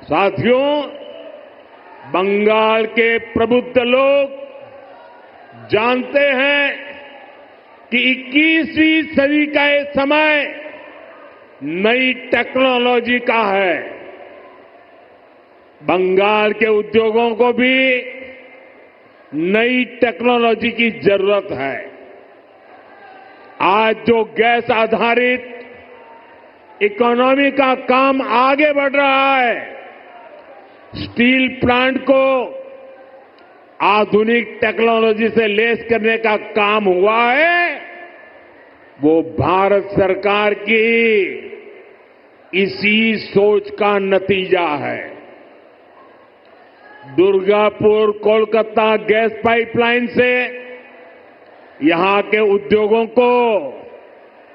साथियों, बंगाल के प्रबुद्ध लोग जानते हैं कि 21वीं सदी का ये समय नई टेक्नोलॉजी का है। बंगाल के उद्योगों को भी नई टेक्नोलॉजी की जरूरत है। आज जो गैस आधारित इकोनॉमी का काम आगे बढ़ रहा है, स्टील प्लांट को आधुनिक टेक्नोलॉजी से लैस करने का काम हुआ है, वो भारत सरकार की इसी सोच का नतीजा है। दुर्गापुर कोलकाता गैस पाइपलाइन से यहां के उद्योगों को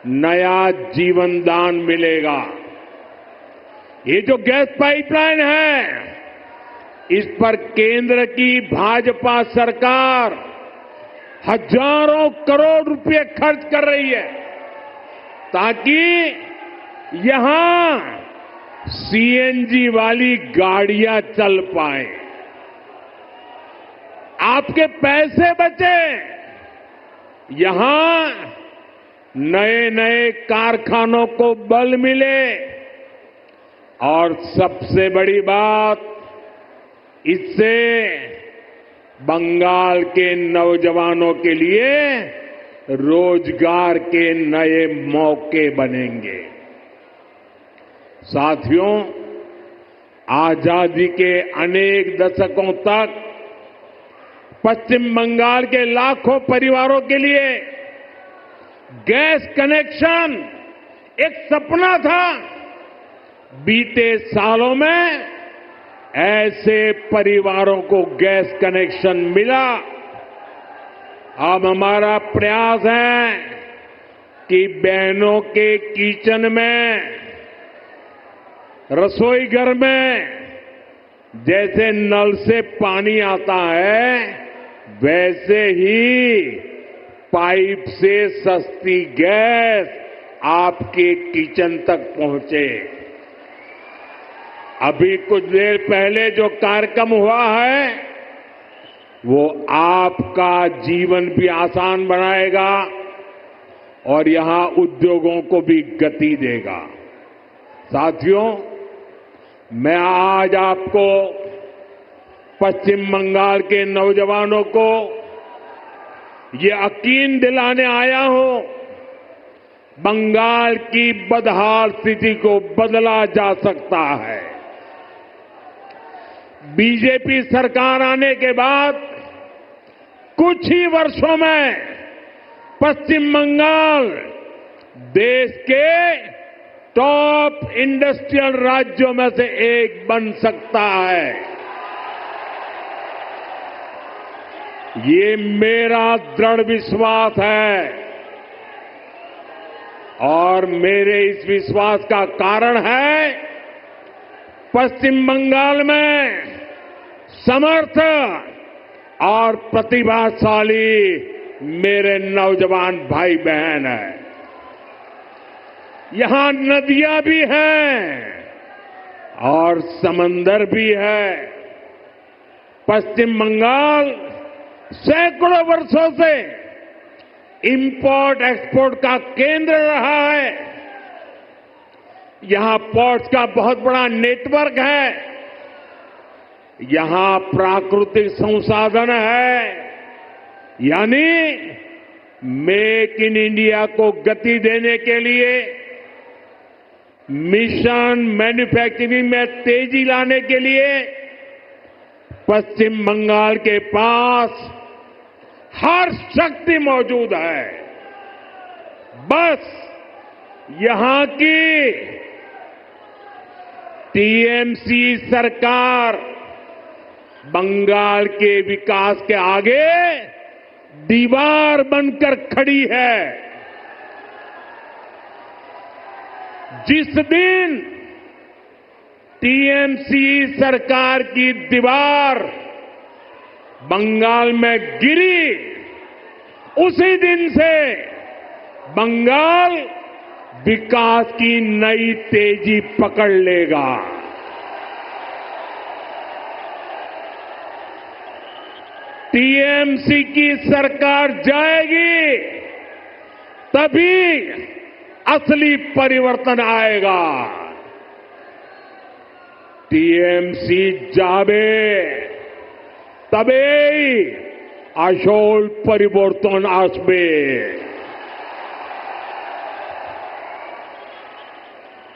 नया जीवन दान मिलेगा। ये जो गैस पाइपलाइन है, इस पर केंद्र की भाजपा सरकार हजारों करोड़ रुपए खर्च कर रही है ताकि यहां सीएनजी वाली गाड़ियां चल पाए, आपके पैसे बचे, यहां नए नए कारखानों को बल मिले और सबसे बड़ी बात, इससे बंगाल के नौजवानों के लिए रोजगार के नए मौके बनेंगे। साथियों, आजादी के अनेक दशकों तक पश्चिम बंगाल के लाखों परिवारों के लिए गैस कनेक्शन एक सपना था। बीते सालों में ऐसे परिवारों को गैस कनेक्शन मिला। अब हमारा प्रयास है कि बहनों के किचन में, रसोई घर में जैसे नल से पानी आता है, वैसे ही पाइप से सस्ती गैस आपके किचन तक पहुंचे। अभी कुछ देर पहले जो कार्यक्रम हुआ है, वो आपका जीवन भी आसान बनाएगा और यहां उद्योगों को भी गति देगा। साथियों, मैं आज आपको पश्चिम बंगाल के नौजवानों को ये यकीन दिलाने आया हूं, बंगाल की बदहाल स्थिति को बदला जा सकता है। बीजेपी सरकार आने के बाद कुछ ही वर्षों में पश्चिम बंगाल देश के टॉप इंडस्ट्रियल राज्यों में से एक बन सकता है। ये मेरा दृढ़ विश्वास है और मेरे इस विश्वास का कारण है पश्चिम बंगाल में समर्थ और प्रतिभाशाली मेरे नौजवान भाई बहन हैं। यहां नदियां भी हैं और समंदर भी है। पश्चिम बंगाल सैकड़ों वर्षों से इंपोर्ट एक्सपोर्ट का केंद्र रहा है। यहां पोर्ट्स का बहुत बड़ा नेटवर्क है। यहां प्राकृतिक संसाधन है, यानी मेक इन इंडिया को गति देने के लिए, मिशन मैन्युफैक्चरिंग में तेजी लाने के लिए पश्चिम बंगाल के पास हर शक्ति मौजूद है। बस यहां की टीएमसी सरकार बंगाल के विकास के आगे दीवार बनकर खड़ी है। जिस दिन टीएमसी सरकार की दीवार बंगाल में गिरी, उसी दिन से बंगाल विकास की नई तेजी पकड़ लेगा। टीएमसी की सरकार जाएगी तभी असली परिवर्तन आएगा। टीएमसी जाबे तबे আসল परिवर्तन आसबे।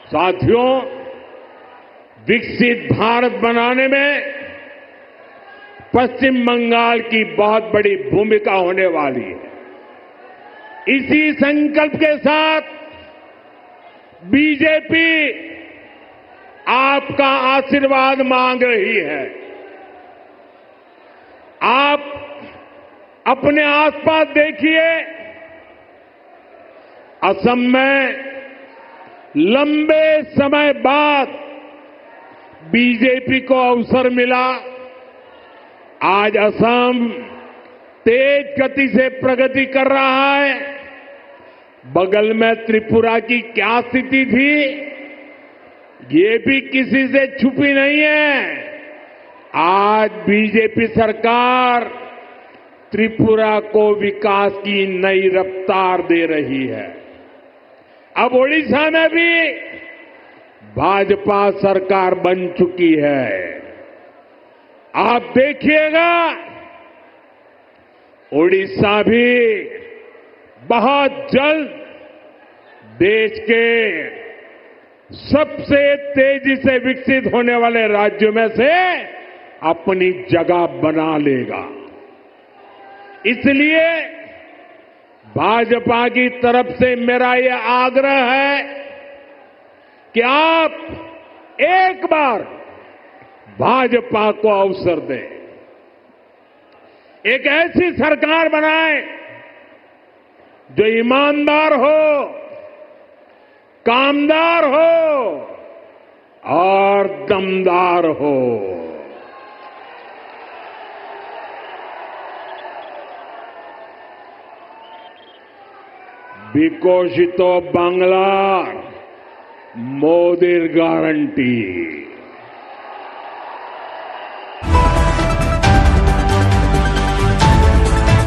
साथियों, विकसित भारत बनाने में पश्चिम बंगाल की बहुत बड़ी भूमिका होने वाली है। इसी संकल्प के साथ बीजेपी आपका आशीर्वाद मांग रही है। आप अपने आसपास देखिए, असम में लंबे समय बाद बीजेपी को अवसर मिला। आज असम तेज गति से प्रगति कर रहा है। बगल में त्रिपुरा की क्या स्थिति थी, ये भी किसी से छुपी नहीं है। आज बीजेपी सरकार त्रिपुरा को विकास की नई रफ्तार दे रही है। अब ओडिशा में भी भाजपा सरकार बन चुकी है। आप देखिएगा, ओडिशा भी बहुत जल्द देश के सबसे तेजी से विकसित होने वाले राज्यों में से अपनी जगह बना लेगा। इसलिए भाजपा की तरफ से मेरा यह आग्रह है कि आप एक बार भाजपा को अवसर दें, एक ऐसी सरकार बनाएं जो ईमानदार हो, कामदार हो और दमदार हो। বিকশিত বাংলার মোদির গ্যারান্টি।